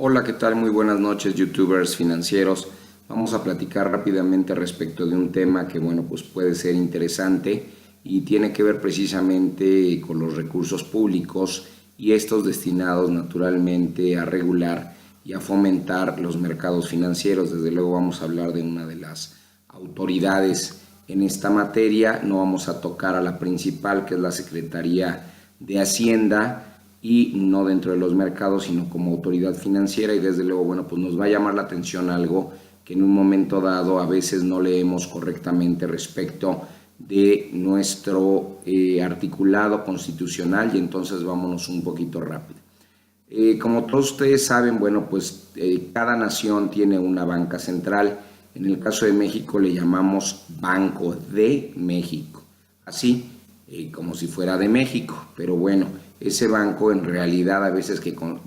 Hola, ¿qué tal? Muy buenas noches, youtubers financieros. Vamos a platicar rápidamente respecto de un tema que, bueno, pues puede ser interesante y tiene que ver precisamente con los recursos públicos y estos destinados naturalmente a regular y a fomentar los mercados financieros. Desde luego vamos a hablar de una de las autoridades en esta materia. No vamos a tocar a la principal, que es la Secretaría de Hacienda, y no dentro de los mercados, sino como autoridad financiera. Y desde luego, bueno, pues nos va a llamar la atención algo que en un momento dado a veces no leemos correctamente respecto de nuestro articulado constitucional, y entonces vámonos un poquito rápido. Como todos ustedes saben, bueno, pues cada nación tiene una banca central. En el caso de México le llamamos Banco de México, así como si fuera de México, pero bueno, ese banco en realidad a veces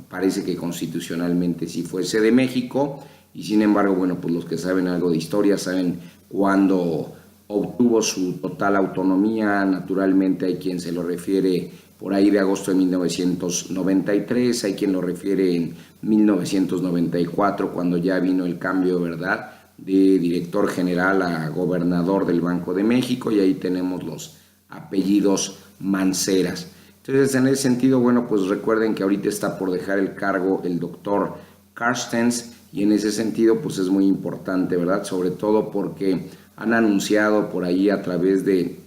parece que constitucionalmente sí fuese de México, y sin embargo, bueno, pues los que saben algo de historia saben cuándo obtuvo su total autonomía. Naturalmente hay quien se lo refiere por ahí de agosto de 1993, hay quien lo refiere en 1994, cuando ya vino el cambio, ¿verdad?, de director general a gobernador del Banco de México, y ahí tenemos los apellidos Manceras. Entonces, en ese sentido, bueno, pues recuerden que ahorita está por dejar el cargo el doctor Carstens, y en ese sentido, pues es muy importante, ¿verdad? Sobre todo porque han anunciado por ahí a través de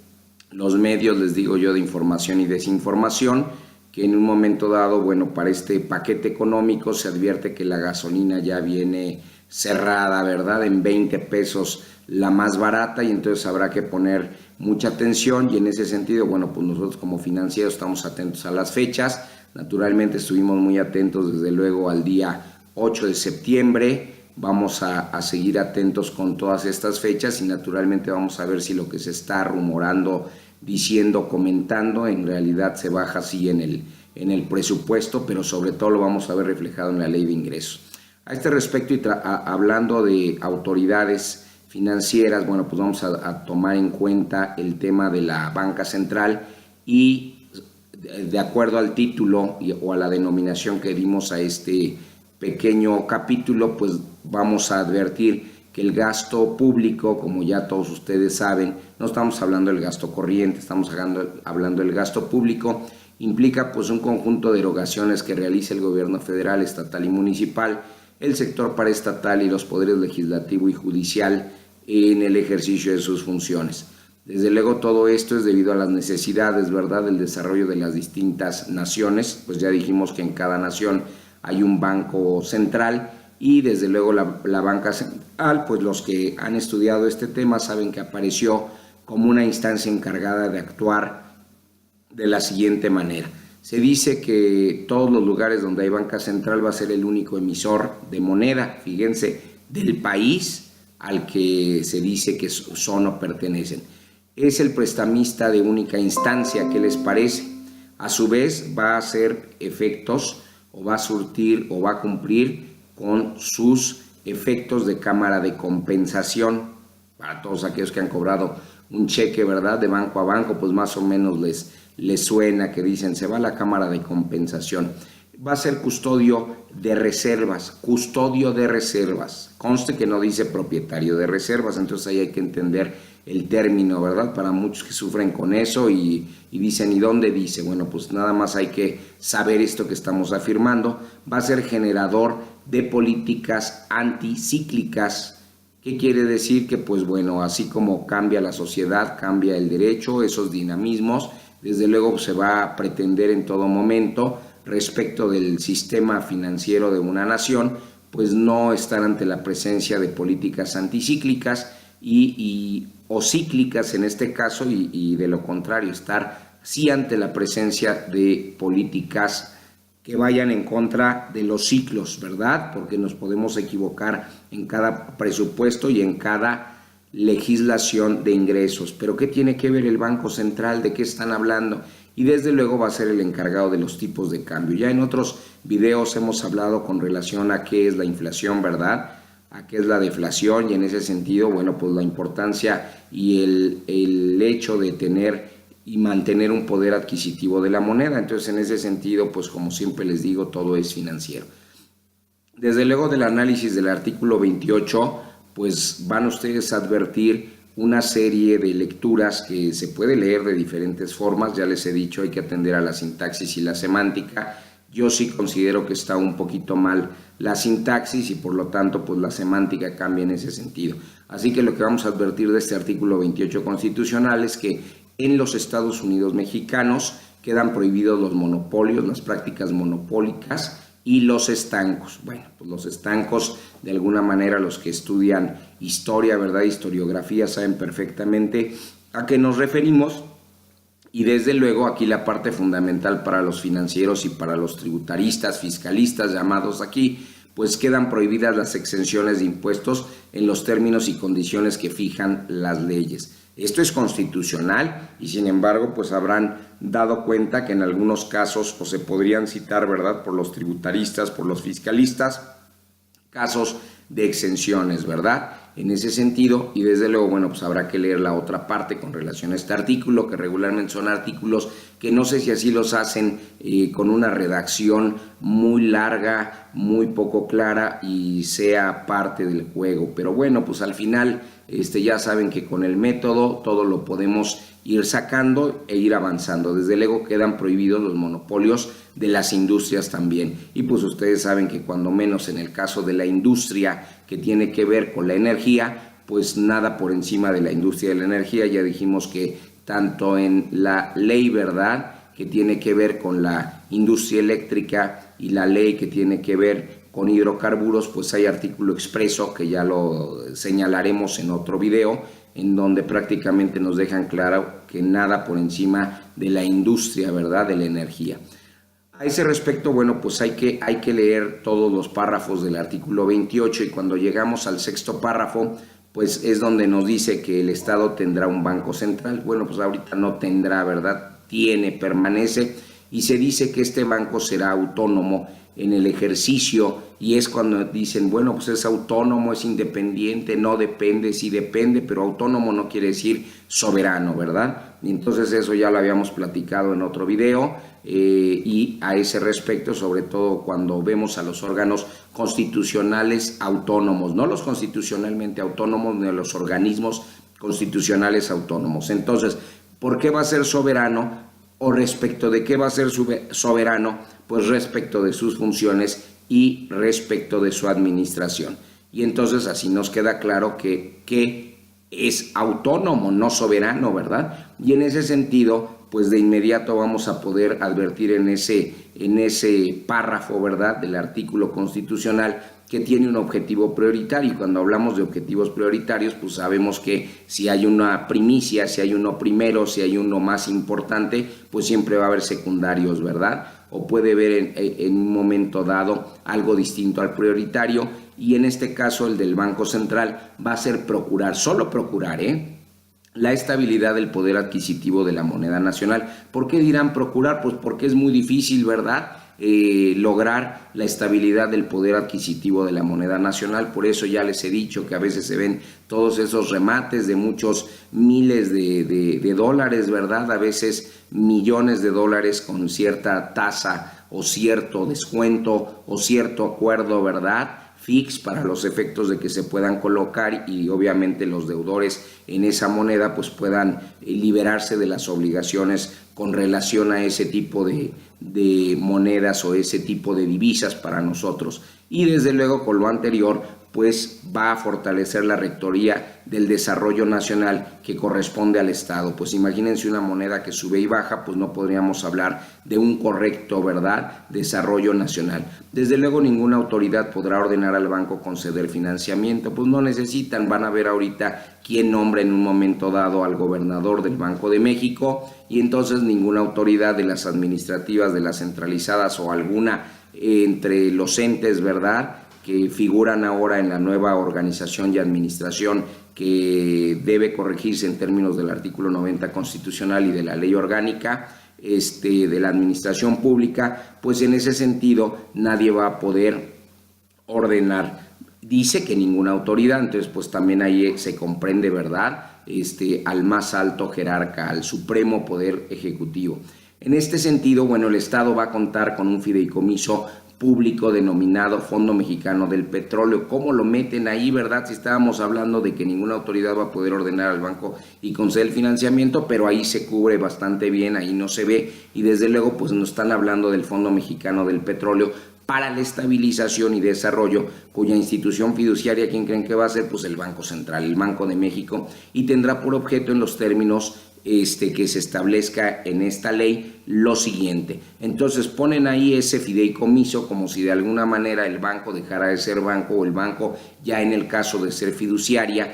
los medios, les digo yo, de información y desinformación, que en un momento dado, bueno, para este paquete económico se advierte que la gasolina ya viene cerrada, ¿verdad?, en 20 pesos la más barata, y entonces habrá que poner mucha atención. Y en ese sentido, bueno, pues nosotros como financieros estamos atentos a las fechas. Naturalmente estuvimos muy atentos desde luego al día 8 de septiembre, vamos a seguir atentos con todas estas fechas, y naturalmente vamos a ver si lo que se está rumorando, diciendo, comentando, en realidad se baja así en el presupuesto, pero sobre todo lo vamos a ver reflejado en la ley de ingresos. A este respecto, y hablando de autoridades financieras, bueno, pues vamos a tomar en cuenta el tema de la banca central, y de acuerdo al título o a la denominación que dimos a este pequeño capítulo, pues vamos a advertir que el gasto público, como ya todos ustedes saben, no estamos hablando del gasto corriente, estamos hablando del gasto público, implica pues un conjunto de erogaciones que realiza el gobierno federal, estatal y municipal, el sector paraestatal y los poderes legislativo y judicial en el ejercicio de sus funciones. Desde luego todo esto es debido a las necesidades, ¿verdad?, del desarrollo de las distintas naciones. Pues ya dijimos que en cada nación hay un banco central, y desde luego la banca central, pues los que han estudiado este tema saben que apareció como una instancia encargada de actuar de la siguiente manera. Se dice que todos los lugares donde hay banca central va a ser el único emisor de moneda, fíjense, del país al que se dice que son o pertenecen. Es el prestamista de única instancia. ¿Qué les parece? A su vez va a hacer efectos, o va a surtir o va a cumplir con sus efectos de cámara de compensación para todos aquellos que han cobrado un cheque, ¿verdad?, de banco a banco, pues más o menos les suena que dicen se va a la cámara de compensación. Va a ser custodio de reservas, conste que no dice propietario de reservas, entonces ahí hay que entender el término, ¿verdad?, para muchos que sufren con eso y dicen, ¿y dónde dice? Bueno, pues nada más hay que saber esto que estamos afirmando. Va a ser generador de políticas anticíclicas. ¿Qué quiere decir? Que pues bueno, así como cambia la sociedad, cambia el derecho, esos dinamismos, desde luego se va a pretender en todo momento respecto del sistema financiero de una nación, pues no estar ante la presencia de políticas anticíclicas o cíclicas en este caso, y de lo contrario, estar sí ante la presencia de políticas que vayan en contra de los ciclos, ¿verdad? Porque nos podemos equivocar en cada presupuesto y en cada legislación de ingresos. Pero ¿qué tiene que ver el Banco Central? ¿De qué están hablando? Y desde luego va a ser el encargado de los tipos de cambio. Ya en otros videos hemos hablado con relación a qué es la inflación, ¿verdad?, a qué es la deflación, y en ese sentido, bueno, pues la importancia y el hecho de tener y mantener un poder adquisitivo de la moneda. Entonces, en ese sentido, pues como siempre les digo, todo es financiero. Desde luego del análisis del artículo 28, pues van ustedes a advertir una serie de lecturas que se puede leer de diferentes formas. Ya les he dicho, hay que atender a la sintaxis y la semántica. Yo sí considero que está un poquito mal la sintaxis y por lo tanto pues la semántica cambia en ese sentido. Así que lo que vamos a advertir de este artículo 28 constitucional es que en los Estados Unidos mexicanos quedan prohibidos los monopolios, las prácticas monopólicas y los estancos. Bueno, pues los estancos, de alguna manera, los que estudian historia, ¿verdad?, historiografía, saben perfectamente a qué nos referimos. Y desde luego aquí la parte fundamental para los financieros y para los tributaristas, fiscalistas llamados aquí, pues quedan prohibidas las exenciones de impuestos en los términos y condiciones que fijan las leyes. Esto es constitucional y sin embargo pues habrán dado cuenta que en algunos casos pues, se podrían citar, ¿verdad?, por los tributaristas, por los fiscalistas, casos de exenciones, ¿verdad?, en ese sentido. Y desde luego, bueno, pues habrá que leer la otra parte con relación a este artículo, que regularmente son artículos que no sé si así los hacen con una redacción muy larga, muy poco clara y sea parte del juego. Pero bueno, pues al final ya saben que con el método todo lo podemos ir sacando e ir avanzando. Desde luego quedan prohibidos los monopolios de las industrias también. Y pues ustedes saben que cuando menos en el caso de la industria que tiene que ver con la energía, pues nada por encima de la industria de la energía. Ya dijimos que tanto en la ley, ¿verdad?, que tiene que ver con la industria eléctrica y la ley que tiene que ver con hidrocarburos, pues hay artículo expreso que ya lo señalaremos en otro video, en donde prácticamente nos dejan claro que nada por encima de la industria, ¿verdad?, de la energía. A ese respecto, bueno, pues hay que leer todos los párrafos del artículo 28 y cuando llegamos al sexto párrafo, pues es donde nos dice que el Estado tendrá un banco central. Bueno, pues ahorita no tendrá, ¿verdad?, tiene, permanece, y se dice que este banco será autónomo en el ejercicio, y es cuando dicen, bueno, pues es autónomo, es independiente, no depende, sí depende, pero autónomo no quiere decir soberano, ¿verdad? Y entonces eso ya lo habíamos platicado en otro video, y a ese respecto, sobre todo cuando vemos a los órganos constitucionales autónomos, no los constitucionalmente autónomos, ni los organismos constitucionales autónomos. Entonces, ¿por qué va a ser soberano? ¿O respecto de qué va a ser soberano? Pues respecto de sus funciones y respecto de su administración. Y entonces así nos queda claro que es autónomo, no soberano, ¿verdad? Y en ese sentido, pues de inmediato vamos a poder advertir en ese párrafo, ¿verdad?, del artículo constitucional, que tiene un objetivo prioritario. Y cuando hablamos de objetivos prioritarios, pues sabemos que si hay una primicia, si hay uno primero, si hay uno más importante, pues siempre va a haber secundarios, ¿verdad? O puede haber en un momento dado algo distinto al prioritario, y en este caso el del Banco Central va a ser procurar, solo procurar, la estabilidad del poder adquisitivo de la moneda nacional. ¿Por qué dirán procurar? Pues porque es muy difícil, ¿verdad?, lograr la estabilidad del poder adquisitivo de la moneda nacional. Por eso ya les he dicho que a veces se ven todos esos remates de muchos miles de dólares, ¿verdad?, a veces millones de dólares con cierta tasa o cierto descuento o cierto acuerdo, ¿verdad?, fix para los efectos de que se puedan colocar, y obviamente los deudores en esa moneda pues puedan liberarse de las obligaciones con relación a ese tipo de monedas o ese tipo de divisas para nosotros. Y desde luego con lo anterior pues va a fortalecer la rectoría del desarrollo nacional que corresponde al Estado. Pues imagínense una moneda que sube y baja, pues no podríamos hablar de un correcto, ¿verdad?, desarrollo nacional. Desde luego ninguna autoridad podrá ordenar al banco conceder financiamiento, pues no necesitan. Van a ver ahorita quién nombra en un momento dado al gobernador del Banco de México, y entonces ninguna autoridad de las administrativas, de las centralizadas o alguna entre los entes, ¿verdad?, que figuran ahora en la nueva organización y administración que debe corregirse en términos del artículo 90 constitucional y de la ley orgánica de la administración pública, pues en ese sentido nadie va a poder ordenar. Dice que ninguna autoridad, entonces pues también ahí se comprende, ¿verdad?, al más alto jerarca, al supremo poder ejecutivo. En este sentido, bueno, el Estado va a contar con un fideicomiso público denominado Fondo Mexicano del Petróleo. ¿Cómo lo meten ahí, verdad? Si estábamos hablando de que ninguna autoridad va a poder ordenar al banco y conceder el financiamiento, pero ahí se cubre bastante bien, ahí no se ve, y desde luego pues nos están hablando del Fondo Mexicano del Petróleo para la estabilización y desarrollo, cuya institución fiduciaria, ¿quién creen que va a ser? Pues el Banco Central, el Banco de México, y tendrá por objeto en los términos que se establezca en esta ley lo siguiente. Entonces ponen ahí ese fideicomiso como si de alguna manera el banco dejara de ser banco, o el banco ya en el caso de ser fiduciaria,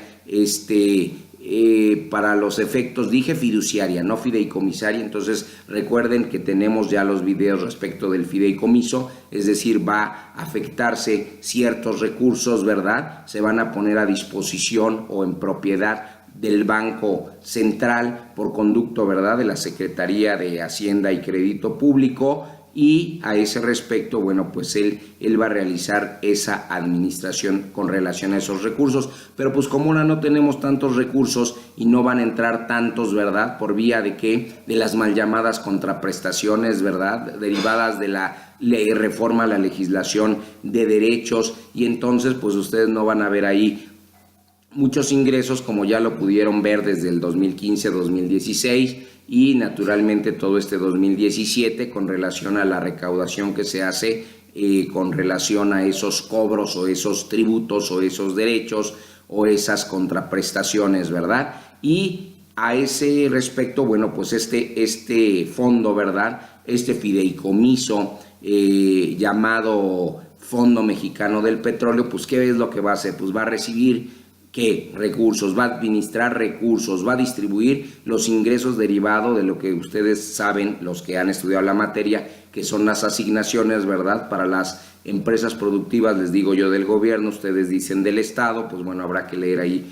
para los efectos, dije fiduciaria, no fideicomisaria. Entonces recuerden que tenemos ya los videos respecto del fideicomiso, es decir, va a afectarse ciertos recursos, ¿verdad? Se van a poner a disposición o en propiedad del Banco Central por conducto, ¿verdad?, de la Secretaría de Hacienda y Crédito Público, y a ese respecto, bueno, pues él va a realizar esa administración con relación a esos recursos. Pero pues como ahora no tenemos tantos recursos y no van a entrar tantos, ¿verdad?, por vía de que de las mal llamadas contraprestaciones, ¿verdad?, derivadas de la ley reforma a la legislación de derechos, y entonces pues ustedes no van a ver ahí muchos ingresos como ya lo pudieron ver desde el 2015-2016 y naturalmente todo este 2017 con relación a la recaudación que se hace con relación a esos cobros o esos tributos o esos derechos o esas contraprestaciones, ¿verdad? Y a ese respecto, bueno, pues este fondo, ¿verdad?, este fideicomiso llamado Fondo Mexicano del Petróleo, pues ¿qué es lo que va a hacer? Pues va a recibir ¿qué? Recursos, va a administrar recursos, va a distribuir los ingresos derivados de lo que ustedes saben, los que han estudiado la materia, que son las asignaciones, ¿verdad?, para las empresas productivas, les digo yo del gobierno, ustedes dicen del Estado. Pues bueno, habrá que leer ahí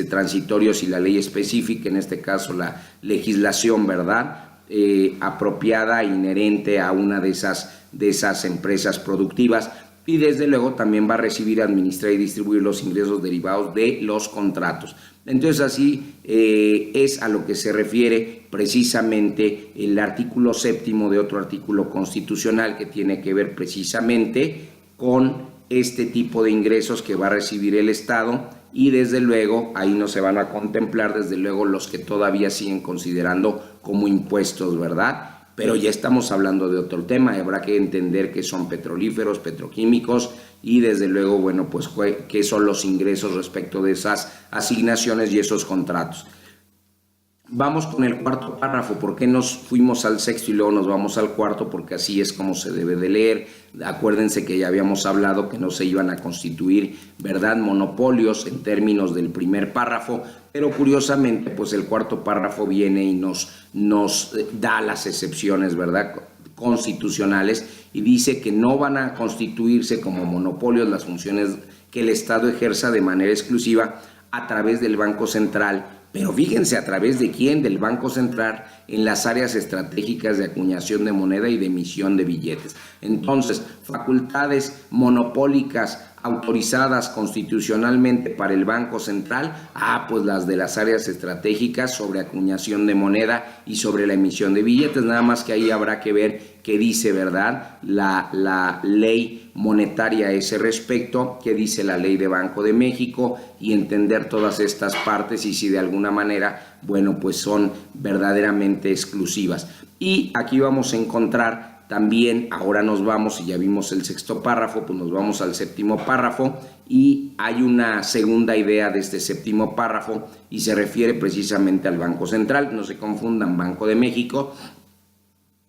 transitorios y la ley específica, en este caso la legislación, ¿verdad?, apropiada, inherente a una de esas empresas productivas. Y desde luego también va a recibir, administrar y distribuir los ingresos derivados de los contratos. Entonces así es a lo que se refiere precisamente el artículo 7º de otro artículo constitucional que tiene que ver precisamente con este tipo de ingresos que va a recibir el Estado, y desde luego ahí no se van a contemplar desde luego los que todavía siguen considerando como impuestos, ¿verdad? Pero ya estamos hablando de otro tema, habrá que entender qué son petrolíferos, petroquímicos y desde luego, bueno, pues qué son los ingresos respecto de esas asignaciones y esos contratos. Vamos con el cuarto párrafo. ¿Por qué nos fuimos al sexto y luego nos vamos al cuarto? Porque así es como se debe de leer. Acuérdense que ya habíamos hablado que no se iban a constituir, ¿verdad?, monopolios en términos del primer párrafo, pero curiosamente pues el cuarto párrafo viene y nos da las excepciones, ¿verdad?, constitucionales, y dice que no van a constituirse como monopolios las funciones que el Estado ejerza de manera exclusiva a través del Banco Central. Pero fíjense, ¿a través de quién? Del Banco Central en las áreas estratégicas de acuñación de moneda y de emisión de billetes. Entonces, facultades monopólicas autorizadas constitucionalmente para el Banco Central, pues las de las áreas estratégicas sobre acuñación de moneda y sobre la emisión de billetes. Nada más que ahí habrá que ver qué dice, ¿verdad?, la ley monetaria a ese respecto, qué dice la ley de Banco de México, y entender todas estas partes y si de alguna manera, bueno, pues son verdaderamente exclusivas. Y aquí vamos a encontrar también, ahora nos vamos, y ya vimos el sexto párrafo, pues nos vamos al séptimo párrafo, y hay una segunda idea de este séptimo párrafo y se refiere precisamente al Banco Central. No se confundan, Banco de México.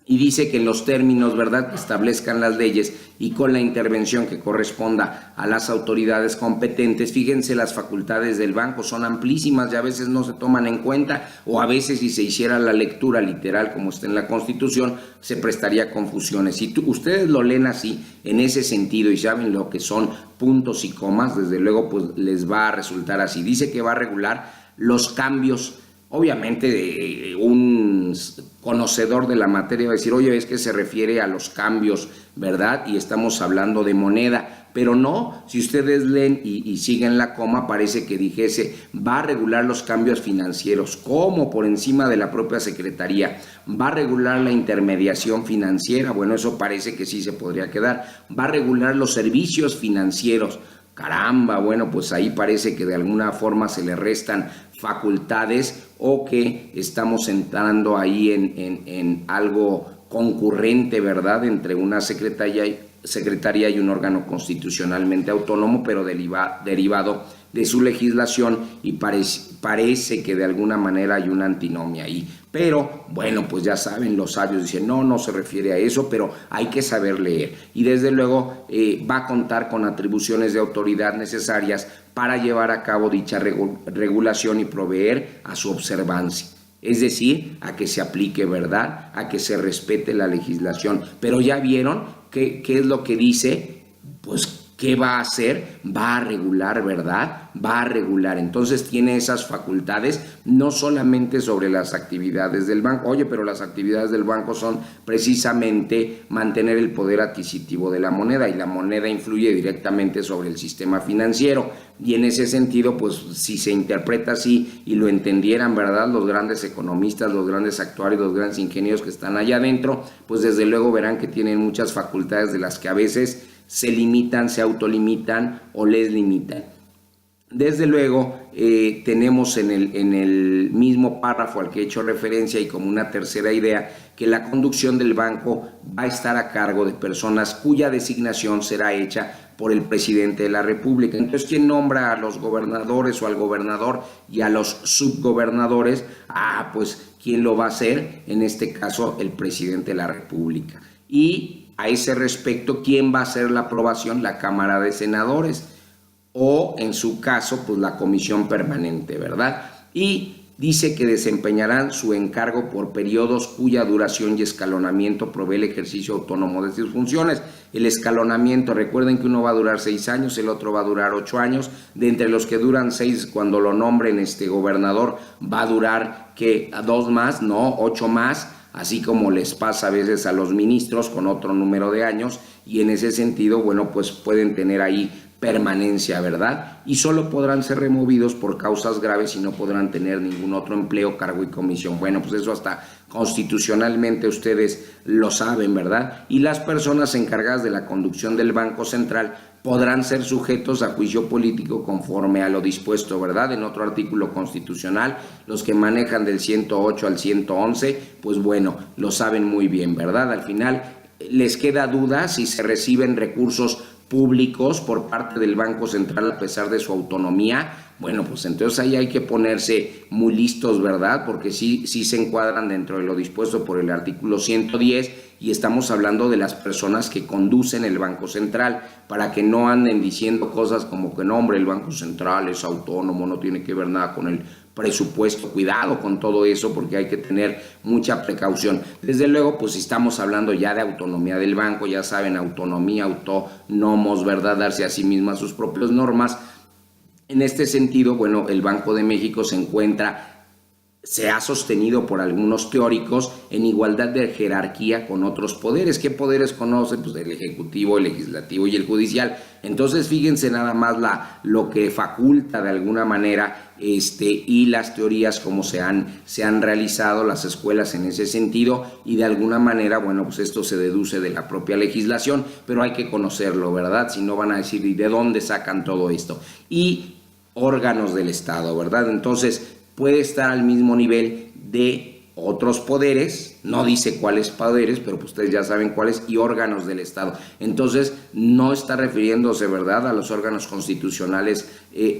Y dice que en los términos, ¿verdad?, que establezcan las leyes y con la intervención que corresponda a las autoridades competentes. Fíjense, las facultades del banco son amplísimas y a veces no se toman en cuenta, o a veces si se hiciera la lectura literal como está en la Constitución se prestaría confusiones. Si ustedes lo leen así, en ese sentido, y saben lo que son puntos y comas, desde luego pues les va a resultar así. Dice que va a regular los cambios Obviamente un conocedor de la materia va a decir, oye, es que se refiere a los cambios, ¿verdad? Y estamos hablando de moneda, pero no, si ustedes leen y siguen la coma, parece que dijese, va a regular los cambios financieros, ¿cómo? Por encima de la propia Secretaría, va a regular la intermediación financiera, bueno, eso parece que sí se podría quedar, va a regular los servicios financieros. Caramba, bueno, pues ahí parece que de alguna forma se le restan facultades o que estamos entrando ahí en algo concurrente, ¿verdad?, entre una secretaría y un órgano constitucionalmente autónomo, pero derivado de su legislación, y parece que de alguna manera hay una antinomia ahí. Pero bueno, pues ya saben, los sabios dicen, no se refiere a eso, pero hay que saber leer. Y desde luego va a contar con atribuciones de autoridad necesarias para llevar a cabo dicha regulación y proveer a su observancia. Es decir, a que se aplique, ¿verdad?, a que se respete la legislación. Pero ya vieron qué es lo que dice, pues ¿qué va a hacer? Va a regular, ¿verdad? Va a regular. Entonces tiene esas facultades, no solamente sobre las actividades del banco. Oye, pero las actividades del banco son precisamente mantener el poder adquisitivo de la moneda, y la moneda influye directamente sobre el sistema financiero. Y en ese sentido, pues si se interpreta así y lo entendieran, ¿verdad?, los grandes economistas, los grandes actuarios, los grandes ingenieros que están allá adentro, pues desde luego verán que tienen muchas facultades de las que a veces se limitan, se autolimitan o les limitan. Desde luego, tenemos en el mismo párrafo al que he hecho referencia, y como una tercera idea, que la conducción del banco va a estar a cargo de personas cuya designación será hecha por el presidente de la República. Entonces, ¿quién nombra a los gobernadores o al gobernador y a los subgobernadores? Pues, ¿quién lo va a hacer? En este caso, el presidente de la República. Y a ese respecto, ¿quién va a hacer la aprobación? La Cámara de Senadores, o en su caso, pues la Comisión Permanente, ¿verdad? Y dice que desempeñarán su encargo por periodos cuya duración y escalonamiento provee el ejercicio autónomo de sus funciones. El escalonamiento, recuerden que uno va a durar 6 años, el otro va a durar 8 años. De entre los que duran 6, cuando lo nombren gobernador, va a durar, ¿qué? 2 más, no, 8 más. Así como les pasa a veces a los ministros con otro número de años, y en ese sentido, bueno, pues pueden tener ahí permanencia, ¿verdad? Y solo podrán ser removidos por causas graves y no podrán tener ningún otro empleo, cargo y comisión. Bueno, pues eso hasta constitucionalmente ustedes lo saben, ¿verdad? Y las personas encargadas de la conducción del Banco Central podrán ser sujetos a juicio político conforme a lo dispuesto, ¿verdad?, en otro artículo constitucional. Los que manejan del 108 al 111, pues bueno, lo saben muy bien, ¿verdad? Al final les queda duda si se reciben recursos públicos por parte del Banco Central a pesar de su autonomía. Bueno, pues entonces ahí hay que ponerse muy listos, ¿verdad? Porque sí se encuadran dentro de lo dispuesto por el artículo 110, y estamos hablando de las personas que conducen el Banco Central, para que no anden diciendo cosas como que no, hombre, el Banco Central es autónomo, no tiene que ver nada con el presupuesto. Cuidado con todo eso, porque hay que tener mucha precaución. Desde luego, pues si estamos hablando ya de autonomía del banco, ya saben, autonomía, autónomos, ¿verdad?, darse a sí mismas sus propias normas. En este sentido, bueno, el Banco de México se ha sostenido por algunos teóricos en igualdad de jerarquía con otros poderes. ¿Qué poderes conoce? Pues el Ejecutivo, el Legislativo y el Judicial. Entonces, fíjense nada más lo que faculta de alguna manera y las teorías como se han realizado las escuelas en ese sentido, y de alguna manera, bueno, pues esto se deduce de la propia legislación, pero hay que conocerlo, ¿verdad? Si no van a decir, ¿y de dónde sacan todo esto? Y órganos del Estado, ¿verdad? Entonces, puede estar al mismo nivel de otros poderes, no dice cuáles poderes, pero pues ustedes ya saben cuáles, y órganos del Estado. Entonces, no está refiriéndose, ¿verdad?, a los órganos constitucionales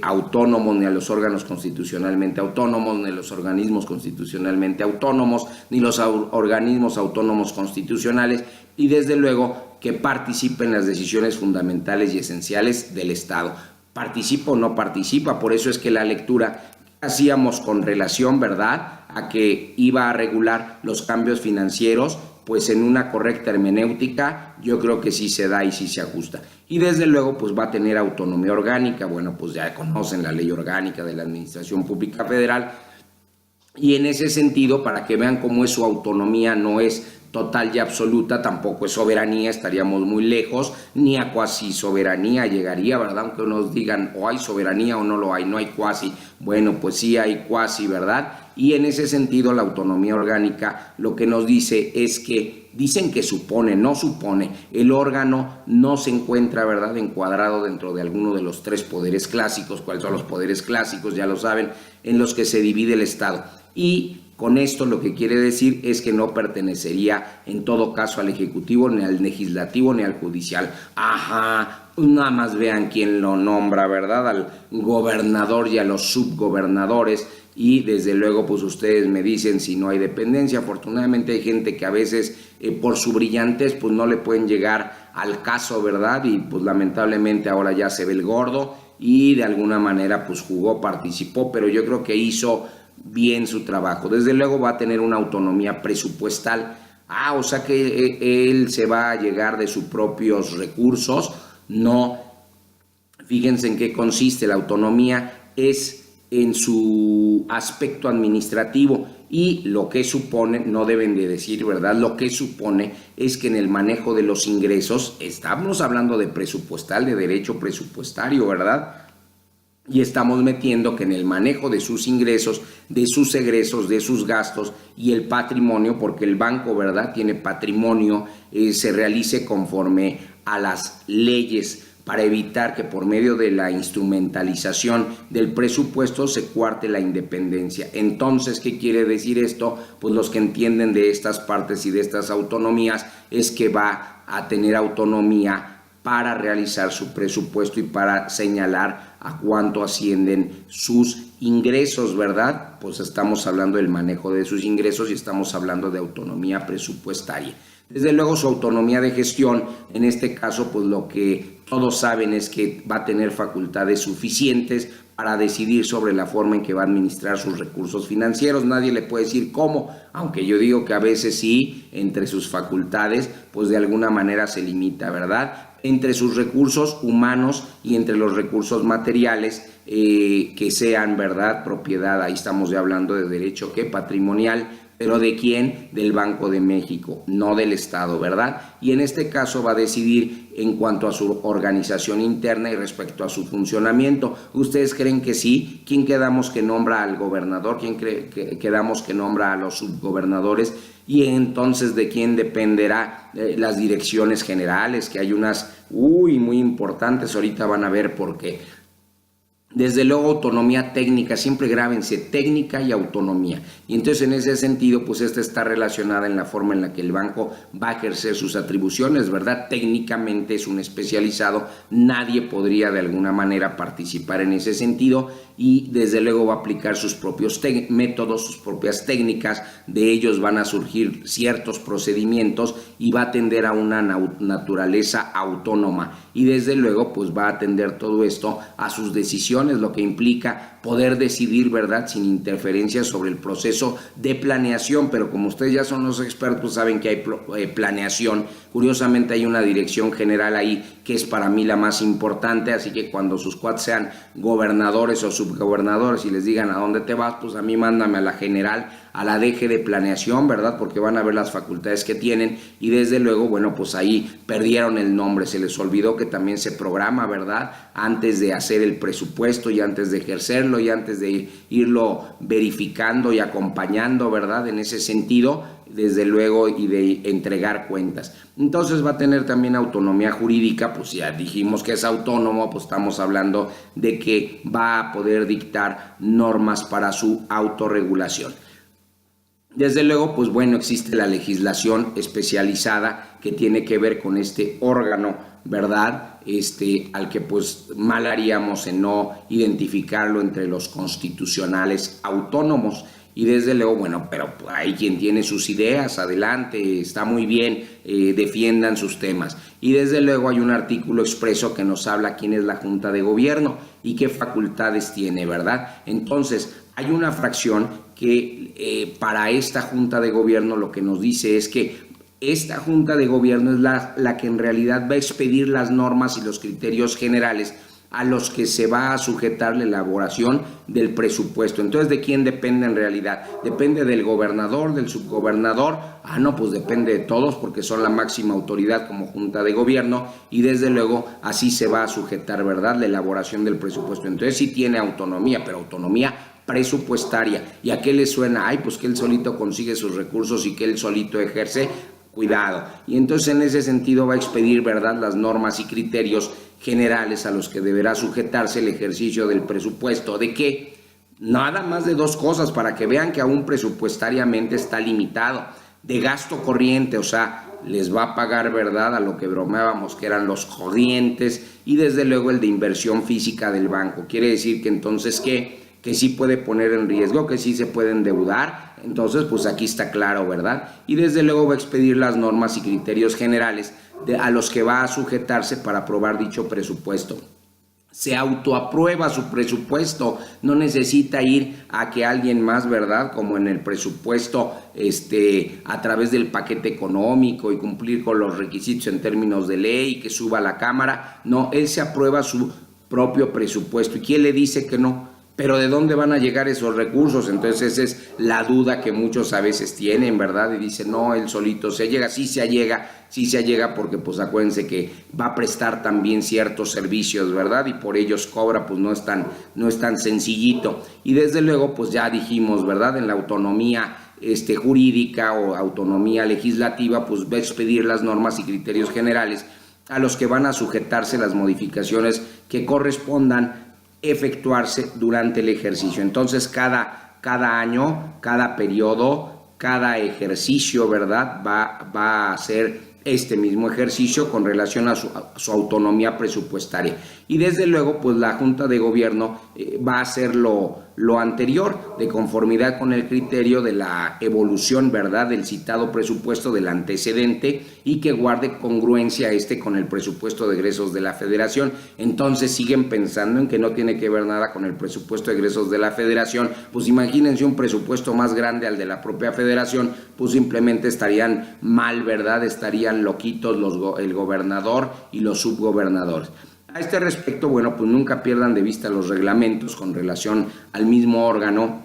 autónomos, ni a los órganos constitucionalmente autónomos, ni a los organismos constitucionalmente autónomos, ni los organismos autónomos constitucionales, y desde luego que participen en las decisiones fundamentales y esenciales del Estado. ¿Participa o no participa? Por eso es que la lectura hacíamos con relación, ¿verdad?, a que iba a regular los cambios financieros, pues en una correcta hermenéutica, yo creo que sí se da y sí se ajusta. Y desde luego, pues va a tener autonomía orgánica. Bueno, pues ya conocen la ley orgánica de la Administración Pública Federal, Y en ese sentido, para que vean cómo es su autonomía, no es total y absoluta, tampoco es soberanía, estaríamos muy lejos, ni a cuasi soberanía llegaría, ¿verdad? Aunque nos digan o hay soberanía o no lo hay, no hay cuasi. Bueno, pues sí hay cuasi, ¿verdad? Y en ese sentido la autonomía orgánica lo que nos dice es que dicen que supone, no supone, el órgano no se encuentra, ¿verdad?, encuadrado dentro de alguno de los tres poderes clásicos. ¿Cuáles son los poderes clásicos? Ya lo saben, en los que se divide el Estado. Y con esto lo que quiere decir es que no pertenecería en todo caso al Ejecutivo, ni al Legislativo, ni al Judicial. Ajá, nada más vean quién lo nombra, ¿verdad? Al gobernador y a los subgobernadores. Y desde luego pues ustedes me dicen si no hay dependencia. Afortunadamente hay gente que a veces por su brillantez pues no le pueden llegar al caso, ¿verdad? Y pues lamentablemente ahora ya se ve el gordo y de alguna manera pues jugó, participó, pero yo creo que hizo bien su trabajo. Desde luego va a tener una autonomía presupuestal. O sea que él se va a llegar de sus propios recursos. No, fíjense en qué consiste la autonomía, es en su aspecto administrativo, y lo que supone, no deben de decir, ¿verdad? Lo que supone es que en el manejo de los ingresos, estamos hablando de presupuestal, de derecho presupuestario, ¿verdad? Y estamos metiendo que en el manejo de sus ingresos, de sus egresos, de sus gastos y el patrimonio, porque el banco, ¿verdad?, tiene patrimonio, se realice conforme a las leyes, para evitar que por medio de la instrumentalización del presupuesto se cuarte la independencia. Entonces, ¿qué quiere decir esto? Pues los que entienden de estas partes y de estas autonomías es que va a tener autonomía para realizar su presupuesto y para señalar a cuánto ascienden sus ingresos, ¿verdad? Pues estamos hablando del manejo de sus ingresos y estamos hablando de autonomía presupuestaria. Desde luego su autonomía de gestión, en este caso pues lo que todos saben es que va a tener facultades suficientes para decidir sobre la forma en que va a administrar sus recursos financieros. Nadie le puede decir cómo, aunque yo digo que a veces sí, entre sus facultades pues de alguna manera se limita, ¿verdad? Entre sus recursos humanos y entre los recursos materiales que sean, ¿verdad?, propiedad. Ahí estamos ya hablando de derecho patrimonial. ¿Pero de quién? Del Banco de México, no del Estado, ¿verdad? Y en este caso va a decidir en cuanto a su organización interna y respecto a su funcionamiento. ¿Ustedes creen que sí? ¿Quién quedamos que nombra al gobernador? ¿Quién quedamos que nombra a los subgobernadores? Y entonces, ¿de quién dependerá las direcciones generales? Que hay unas muy importantes, ahorita van a ver por qué. Desde luego autonomía técnica, siempre grábense, técnica y autonomía. Y entonces en ese sentido, pues esta está relacionada en la forma en la que el banco va a ejercer sus atribuciones, ¿verdad? Técnicamente es un especializado, nadie podría de alguna manera participar en ese sentido y desde luego va a aplicar sus propios métodos, sus propias técnicas, de ellos van a surgir ciertos procedimientos y va a tender a una naturaleza autónoma y desde luego pues va a atender todo esto a sus decisiones, lo que implica poder decidir, ¿verdad?, sin interferencia sobre el proceso de planeación. Pero como ustedes ya son los expertos, saben que hay planeación. Curiosamente hay una dirección general ahí que es para mí la más importante, así que cuando sus cuates sean gobernadores o subgobernadores y les digan a dónde te vas, pues a mí mándame a la general, a la DG de planeación, ¿verdad?, porque van a ver las facultades que tienen y desde luego, bueno, pues ahí perdieron el nombre, se les olvidó que también se programa, ¿verdad?, antes de hacer el presupuesto y antes de ejercerlo y antes de irlo verificando y acompañando, ¿verdad?, en ese sentido, desde luego, y de entregar cuentas. Entonces va a tener también autonomía jurídica, pues ya dijimos que es autónomo, pues estamos hablando de que va a poder dictar normas para su autorregulación. Desde luego, pues bueno, existe la legislación especializada que tiene que ver con este órgano, ¿verdad?, al que pues mal haríamos en no identificarlo entre los constitucionales autónomos. Y desde luego, bueno, pero hay quien tiene sus ideas, adelante, está muy bien, defiendan sus temas. Y desde luego hay un artículo expreso que nos habla quién es la Junta de Gobierno y qué facultades tiene, ¿verdad? Entonces, hay una fracción que para esta Junta de Gobierno lo que nos dice es que esta Junta de Gobierno es la que en realidad va a expedir las normas y los criterios generales a los que se va a sujetar la elaboración del presupuesto. Entonces, ¿de quién depende en realidad? ¿Depende del gobernador, del subgobernador? No, pues depende de todos porque son la máxima autoridad como Junta de Gobierno y desde luego así se va a sujetar, ¿verdad?, la elaboración del presupuesto. Entonces sí tiene autonomía, pero autonomía presupuestaria. ¿Y a qué le suena? Pues que él solito consigue sus recursos y que él solito ejerce. Cuidado. Y entonces en ese sentido va a expedir, ¿verdad?, las normas y criterios generales a los que deberá sujetarse el ejercicio del presupuesto. ¿De qué? Nada más de dos cosas para que vean que aún presupuestariamente está limitado. De gasto corriente, o sea, les va a pagar, ¿verdad?, a lo que bromeábamos que eran los corrientes y desde luego el de inversión física del banco. Quiere decir que entonces, ¿qué? Que sí puede poner en riesgo, que sí se puede endeudar. Entonces, pues aquí está claro, ¿verdad? Y desde luego va a expedir las normas y criterios generales a los que va a sujetarse para aprobar dicho presupuesto. Se autoaprueba su presupuesto, no necesita ir a que alguien más, ¿verdad?, como en el presupuesto, a través del paquete económico y cumplir con los requisitos en términos de ley, que suba a la Cámara. No, él se aprueba su propio presupuesto. ¿Y quién le dice que no? Pero ¿de dónde van a llegar esos recursos? Entonces esa es la duda que muchos a veces tienen, ¿verdad? Y dicen, no, él solito se llega, sí se allega porque pues acuérdense que va a prestar también ciertos servicios, ¿verdad? Y por ellos cobra, pues no es tan sencillito. Y desde luego, pues ya dijimos, ¿verdad? En la autonomía jurídica o autonomía legislativa, pues va a expedir las normas y criterios generales a los que van a sujetarse las modificaciones que correspondan efectuarse durante el ejercicio. Entonces cada año, cada periodo, cada ejercicio, ¿verdad?, va a ser este mismo ejercicio con relación a su autonomía presupuestaria. Y desde luego, pues la Junta de Gobierno va a hacer lo anterior, de conformidad con el criterio de la evolución, ¿verdad?, del citado presupuesto del antecedente y que guarde congruencia con el presupuesto de egresos de la Federación. Entonces siguen pensando en que no tiene que ver nada con el presupuesto de egresos de la Federación. Pues imagínense un presupuesto más grande al de la propia Federación, pues simplemente estarían mal, ¿verdad?, estarían loquitos el gobernador y los subgobernadores. A este respecto, bueno, pues nunca pierdan de vista los reglamentos con relación al mismo órgano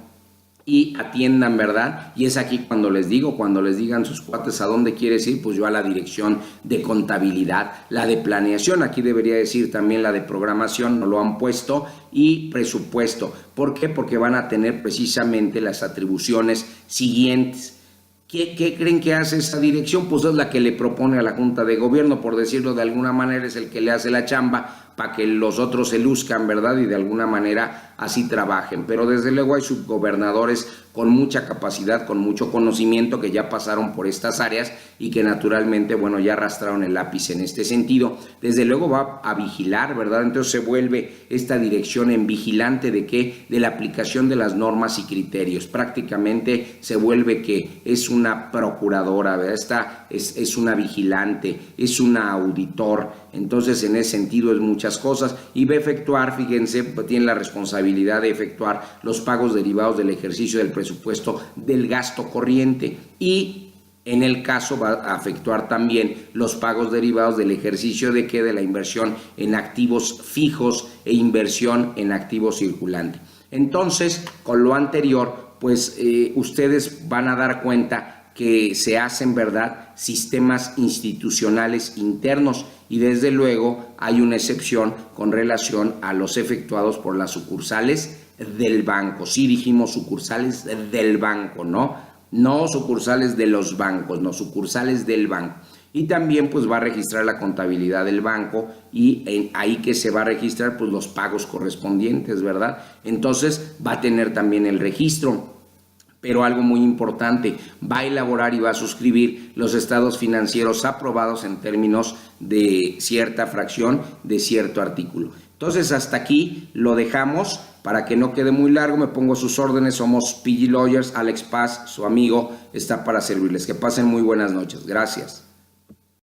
y atiendan, ¿verdad? Y es aquí cuando les digan sus cuates a dónde quieres ir, pues yo a la dirección de contabilidad, la de planeación, aquí debería decir también la de programación, no lo han puesto, y presupuesto. ¿Por qué? Porque van a tener precisamente las atribuciones siguientes. ¿Qué creen que hace esa dirección? Pues es la que le propone a la Junta de Gobierno, por decirlo de alguna manera, es el que le hace la chamba para que los otros se luzcan, ¿verdad? Y de alguna manera así trabajen. Pero desde luego hay subgobernadores con mucha capacidad, con mucho conocimiento, que ya pasaron por estas áreas y que naturalmente, bueno, ya arrastraron el lápiz en este sentido. Desde luego va a vigilar, ¿verdad? Entonces se vuelve esta dirección en vigilante ¿de qué? De la aplicación de las normas y criterios. Prácticamente se vuelve que es una procuradora, ¿verdad? Esta es una vigilante, es una auditor. Entonces en ese sentido es muchas cosas y va a efectuar, fíjense, tiene la responsabilidad de efectuar los pagos derivados del ejercicio del presupuesto del gasto corriente y en el caso va a efectuar también los pagos derivados del ejercicio de la inversión en activos fijos e inversión en activos circulantes. Entonces, con lo anterior, pues ustedes van a dar cuenta que se hacen, ¿verdad?, sistemas institucionales internos y desde luego hay una excepción con relación a los efectuados por las sucursales del banco. Sí dijimos sucursales del banco, no sucursales de los bancos, no, sucursales del banco. Y también pues va a registrar la contabilidad del banco y ahí que se va a registrar pues los pagos correspondientes, ¿verdad? Entonces va a tener también el registro. Pero algo muy importante, va a elaborar y va a suscribir los estados financieros aprobados en términos de cierta fracción de cierto artículo. Entonces hasta aquí lo dejamos para que no quede muy largo, me pongo a sus órdenes, somos PG Lawyers, Alex Paz, su amigo, está para servirles. Que pasen muy buenas noches, gracias.